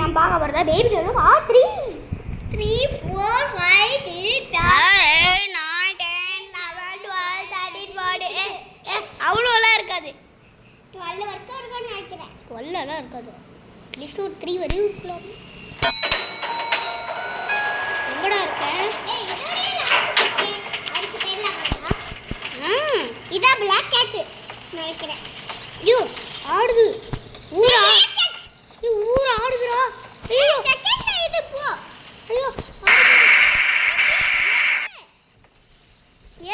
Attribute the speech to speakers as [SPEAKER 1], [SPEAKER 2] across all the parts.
[SPEAKER 1] நான் பார்க்க போகிறதா பேபி டால் பார்ட் 3. 3 4 5 6 7 8 9 10 11 12 13 14 அவ்வளோலாம் இருக்காது. 12 வரைக்கும் இருக்கும்னு நினைக்கிறேன். 12லாம் இருக்காது. அட்லீஸ்ட் ஒரு 3 வரையும் இருக்கலாம். எங்கடா இருக்கேன்? இதான் பிளாக் கேட் நினைக்கிறேன். ஐயோ ஆடுது. ஊர் ஆடுதுடா. ஐயோ செகண்ட்ல இது போ. ஐயோ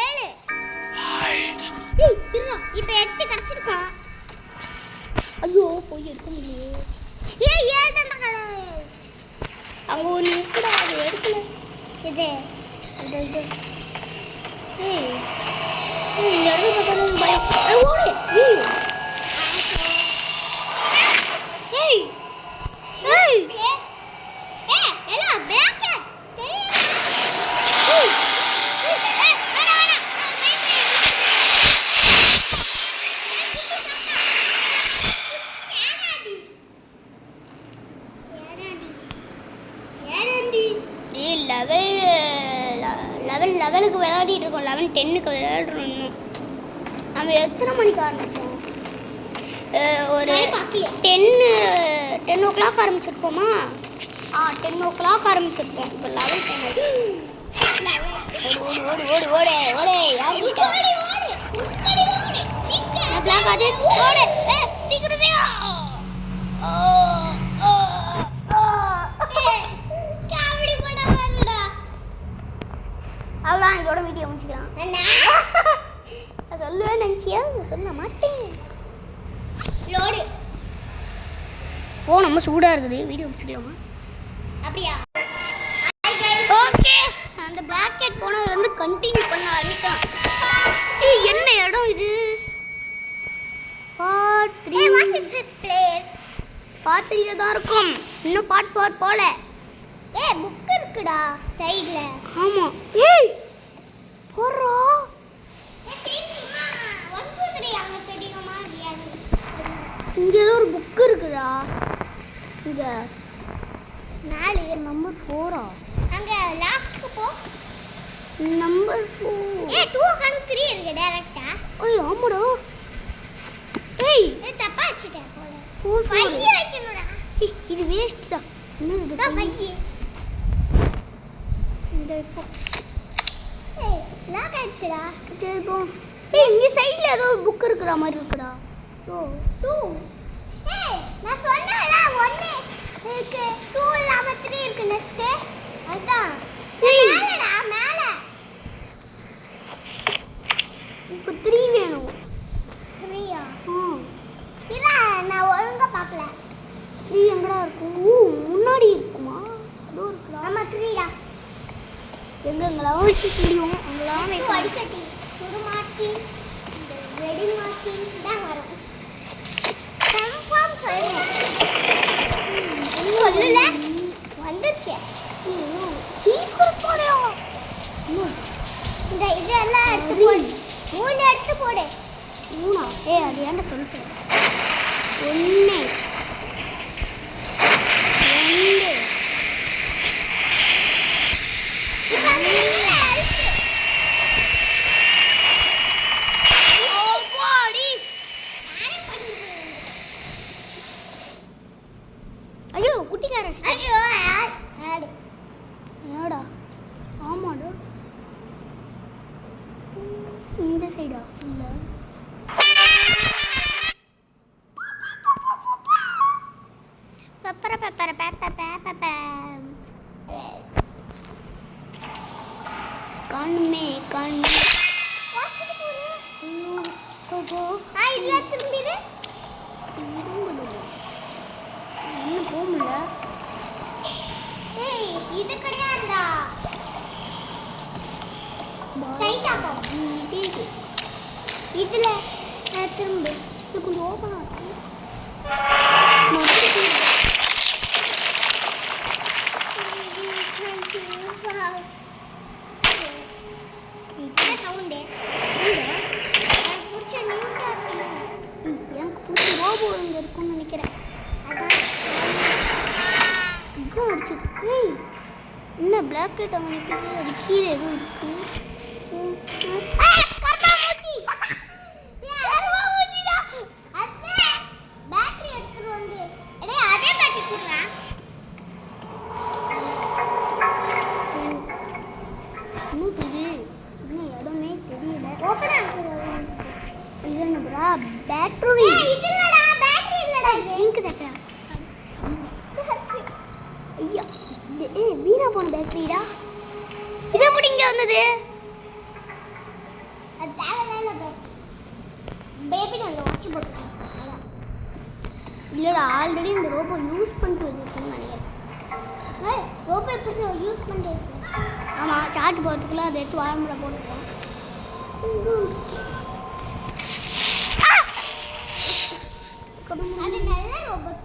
[SPEAKER 1] 7 ஏய் இருடா. இப்போ 8 கிடைச்சிருக்கான். ஐயோ போய் எடுக்க முடியலையே. ஏய் 7 தான் கலர். அங்க ஒன்று இருக்குடா, அது எடுக்கல. இது இது ஏய் இந்த இடத்துல பார்த்தாலும் பயம். ஏய் ஓடு. ஏய் ஏய் ஏய் ஹலோ பிளாக் கேட். ஏய் வேணா வேணா. லெவலுக்கு விளையாடிட்டு இருக்கோம். 11 10க்கு விளையாடுறோம். நம்ம எத்தனை மணிக்கு ஆரம்பித்தோம்? ஒரு 10 o'clock ஆரம்பிச்சிருப்போமா? 10 o'clock ஆரம்பிச்சிருப்போம். இப்போ 11 10 ஓடு ஓடு ஓடு ஓடு ஓடு யாருக்கு பிளாக் அது ஓடு சீக்கிரம் அவ்வளோதான். இதோட வீடியோ முடிச்சுக்கலாம். நான் சொல்லுவேன் நினச்சியா? சொல்ல மாட்டேன். லோடு நம்ம சூடாக இருக்குது. வீடியோ முடிச்சுக்கலாமா? அப்படியா? ஓகே. அந்த பிளாக் கேட் போனது வந்து கண்டினியூ பண்ண ஆரம்பித்தான். என்ன இடம் இது? Part 3. What is this place? Part 3 தான் இருக்கும். இன்னும் பார்ட் 4 போல. புக் இருக்குடா சைடுல. ஆமா. ஏய் போறா. சீக்கிரமா 1 2 3 அங்க தெரியுமா? இல்லையாது. இங்க ஏதோ ஒரு புக் இருக்குடா. இங்க 4 நம்பர் 4 அங்க லாஸ்ட்க்கு போ. நம்பர் 4 2 காண 3 இருக்கு டைரக்ட்டா. ஓய் ஆமாடா. ஏய் தப்பா வச்சிட்டேன் போல. 4 5 வைக்கணும்டா. இது வேஸ்ட்டா. என்ன இது? 5 இந்த இப்போ லாக் ஆயிடுச்சுடா. சரி போ. இந்த சைடுல ஏதோ புக் இருக்குற மாதிரி இருக்குடா. 2 நான் சொன்னேன்ல 1 இருக்கு 2 இல்லாம 3 இருக்கு நெக்ஸ்ட். அதான் மேலடா மேல. இப்போ 3 வேணும். 3யா? இல்ல நான் ஒழுங்கா பார்க்கல. 3 எங்கடா இருக்கும்? முன்னாடி இருக்குமா? அதோ இருக்குடா. ஆமா 3டா. எங்கெங்கெல்லாம் வச்சு முடியும் அங்கெல்லாம் வைக்க. அடிக்கட்டி சுடுமாட்டி இந்த வெடி மாட்டி தான் வரும். கன்ஃபார்ம் சொல்றேன். சொல்லல வந்துருச்சு. சீக்கிரம் போடுயா. இந்த இதெல்லாம் எடுத்து போடு. 3 எடுத்து போடு. 3 அது ஏன்டா சொல்றேன்? 1 2 ஐயோ குட்டிக்கார. ஐயோ ஆடு ஏடா. ஆமாடா. இந்த சைடா? இல்ல பப்பர பப்பர பப்ப கண்ணே கண்ணே வாசிட்டு போறே. ஐயோ கோபோ இல்ல திரும்பிடு. என்ன போமுல? இது கிடையாதுடா. ஸ்ட்ரைட்டா போ. இதுல திரும்ப. இது கொஞ்சம் ஓபன் ஆகுது. சவுண்டே எனக்கு பிடிச்ச நியூட்டா இருக்கு. எனக்கு பிடிச்ச ரோபோ இங்க இருக்கும்னு நினைக்கிறேன். அதான் பிடிச்சிட்டு ஏய் என்ன பிளாக் ஹெட் அங்கே நிற்குது அது கீழே எதுவும் இருக்கு பேட்டரி இல்லடா பேட்டரி இல்லடா இங்க சட்டா ஐயா ஏய் வீணா போன பேட்டரிடா இது எப்படி இங்க வந்தது அது தேவையில்ல பேபி நான் வாட்ச் போட்டுட்டேன் இல்லடா ஆல்ரெடி இந்த ரோபோ யூஸ் பண்ணிட்டு வச்சிருக்கேன்னு நினைக்கிறேன் ரோபோ எப்படி யூஸ் பண்ணிட்டு வச்சிருக்கேன் ஆமாம் சார்ஜ் போகிறதுக்குள்ள அதை எடுத்து வாரமுறை போட்டுருக்கேன் அது நல்ல ரோபோட்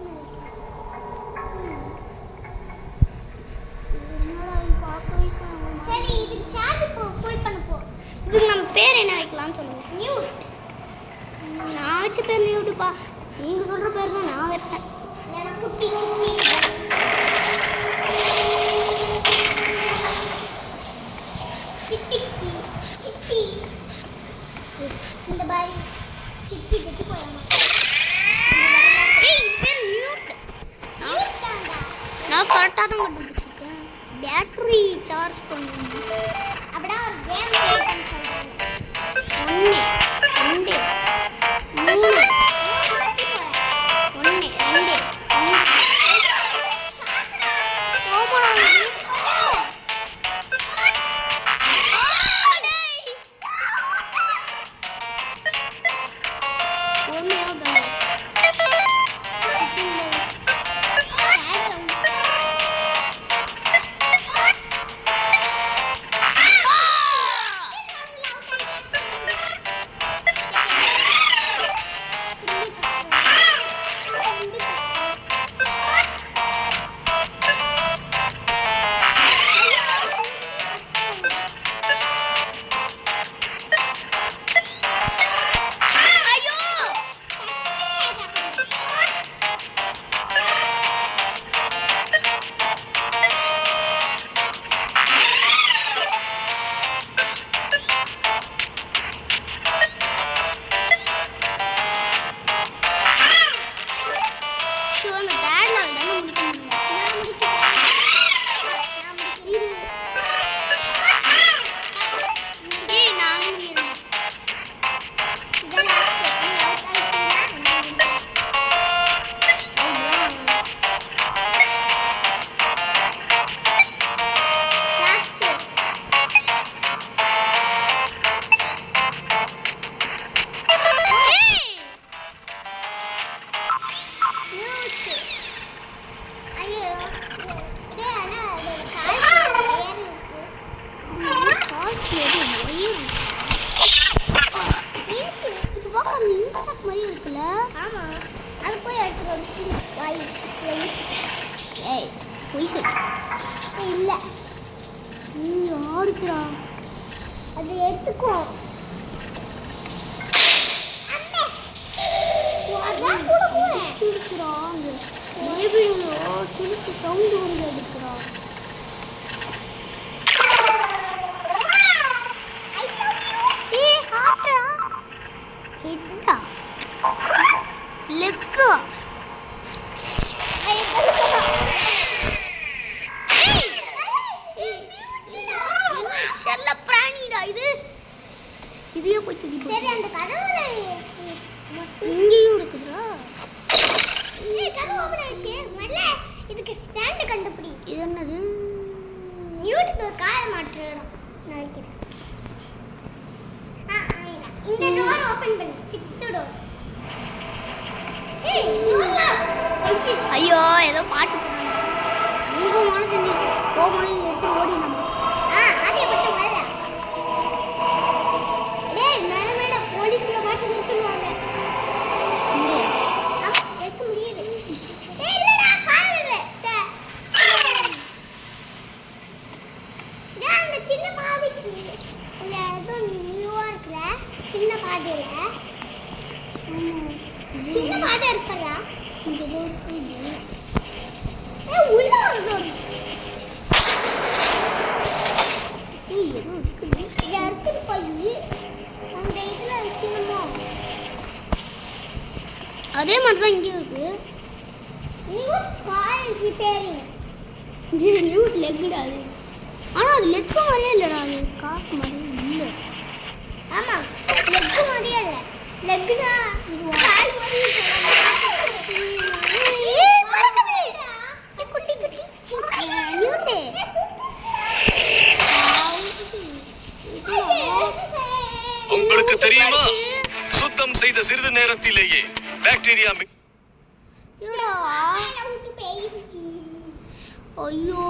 [SPEAKER 1] சரி இதுக்கு சார்ஜ் ஃபுல் பண்ண போ இதுக்கு நம்ம பேர் என்ன வைக்கலாம்னு சொல்லுங்க நியூட் நான் வச்ச பேர் நியூட்டுப்பா நீங்க சொல்ற பேர் தான் நான் வைப்பேன் எனக்கு குட்டி சிட்டி சிட்டி இந்த பாரி சிட்டி கட்டி போயிடலாம் நான் கரெக்டாக தான் கண்டுபிடிச்சிருக்கேன் பேட்டரி சார்ஜ் பண்ணணும் அப்படின்னா ஒரு கேம் ஒன்று ரெண்டு மூணு ஒன்று ரெண்டு இல்ல நீ ஆடுச்சுடா அது எடுத்துக்கோ அம்மே அதான் கூட போறேன் சிரிச்சுடா அந்த பேபில சிரிச்சு சவுண்ட் வந்து அடிச்சுடா ஏய் ஹாட்ரா ஹெட்டா லெக்கா இதுவே போய் தூக்கி சரி அந்த கதவுல இங்கேயும் இருக்குதா ஏய் கதவு ஓபன் ஆயிடுச்சு முதல்ல இதுக்கு ஸ்டாண்ட் கண்டுபிடி இது என்னது நியூட்டுக்கு கால் மாற்றறோம் நினைக்கிறேன் இந்த டோர் ஓபன் பண்ணு 6th டோர் ஏய் டோர்ல ஐயோ ஏதோ பாட்டு சொன்னாங்க உங்க மனசு நீ போகும்போது எடுத்து ஓடி நம்ம ஆடிய பட்டு மேல போலீஸ்ல மாட்டி கொடுத்துருவாங்க இங்க வைக்க முடியல ஏய் இல்லடா கால்ல அந்த சின்ன பாதைக்கு இல்ல ஏதோ நியூவா இருக்குல சின்ன பாதையில சின்ன பாதை இருக்குடா இங்க ஏதோ இருக்கு ஏய் உள்ள வருது அதே மாதிரி தான் இங்கே இருக்கு. கால் ரிப்பேரிங். நியூட் லெக்குடா அது. ஆனால் அது லெக்கு மாதிரியே இல்லைடா, அது காக்கு மாதிரியே இல்லை. ஆமாம், லெக்கு மாதிரியே இல்லை. லெக்குடா இது கால் மாதிரி குட்டி குட்டி நியூட்டு.
[SPEAKER 2] உங்களுக்கு தெரியுமா, சுத்தம் செய்த சிறிது நேரத்திலேயே பாக்டீரியா
[SPEAKER 1] ஐயோ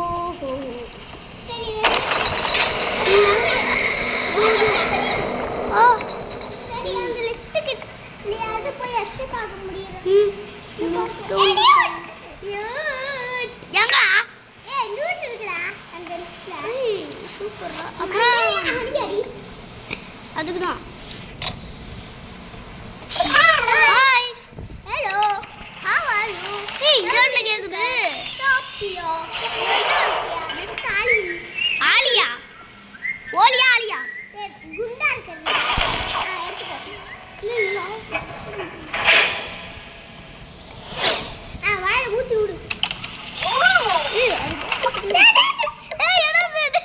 [SPEAKER 1] சரி அந்த லிஃப்ட் கிட்ட அது போய் எஸ்ட் பார்க்க முடியல. எங்கடா நியூட் இருக்குடா அந்த லிஃப்ட்ல. சூப்பரா. அப்புறம் அடி அதுக்கு தான். Hi hello how are you? ஏய் இதோட கேக்குது. சாப்பிட்டியா? நெக்ஸ்ட் ஆலி. ஆலியா ஓலியா ஆலியா? ஏய் குண்டா இருக்கறீங்க. எடுத்துக்கோ. இல்ல வாயில ஊத்தி விடு. ஏய் என்னது இது?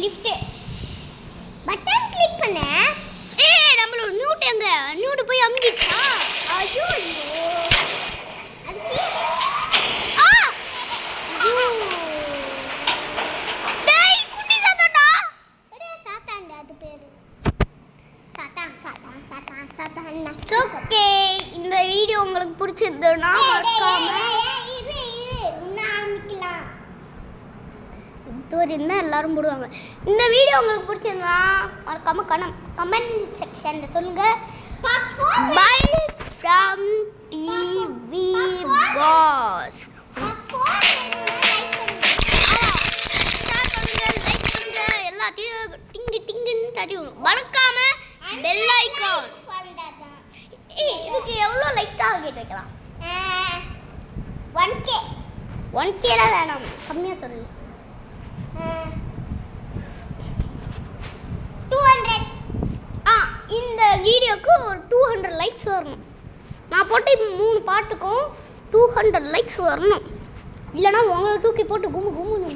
[SPEAKER 1] லிஃப்ட் பட்டன் கிளிக் பண்ண. ஏய் நம்மளோட நியூட் எங்க? நியூட் போய் அமுங்கிச்சா? ஐயோ அது டேய் குட்டி சாத்தான்டா. டேய் சாத்தான்டா அது பேரு. சாத்தான். ஓகே, இந்த வீடியோ உங்களுக்கு பிடிச்சிருந்ததுன்னா மறக்காம இருந்தால் எல்லாரும் போடுவாங்க. இந்த வீடியோ உங்களுக்கு பிடிச்சிருந்தா மறக்காம கமெண்ட் செக்ஷனில் சொல்லுங்கள். By from TV pass. எல்லாத்தையும் டிங்கு டிங்குன்னு தட்டி விடும். மறக்காம பெல் ஐகான். இதுக்கு எவ்வளோ லைட்டாக கேட்டுக்கலாம்? 1K வேணாம், கம்மியாக சொல்லு. 200. இந்த வீடியோக்கு ஒரு 200 லைக்ஸ் வரணும். நான் போட்டு 3 பாட்டுக்கும் 200 லைக்ஸ் வரணும். இல்லைனா உங்களை தூக்கி போட்டு கும்மு கும்முன்னு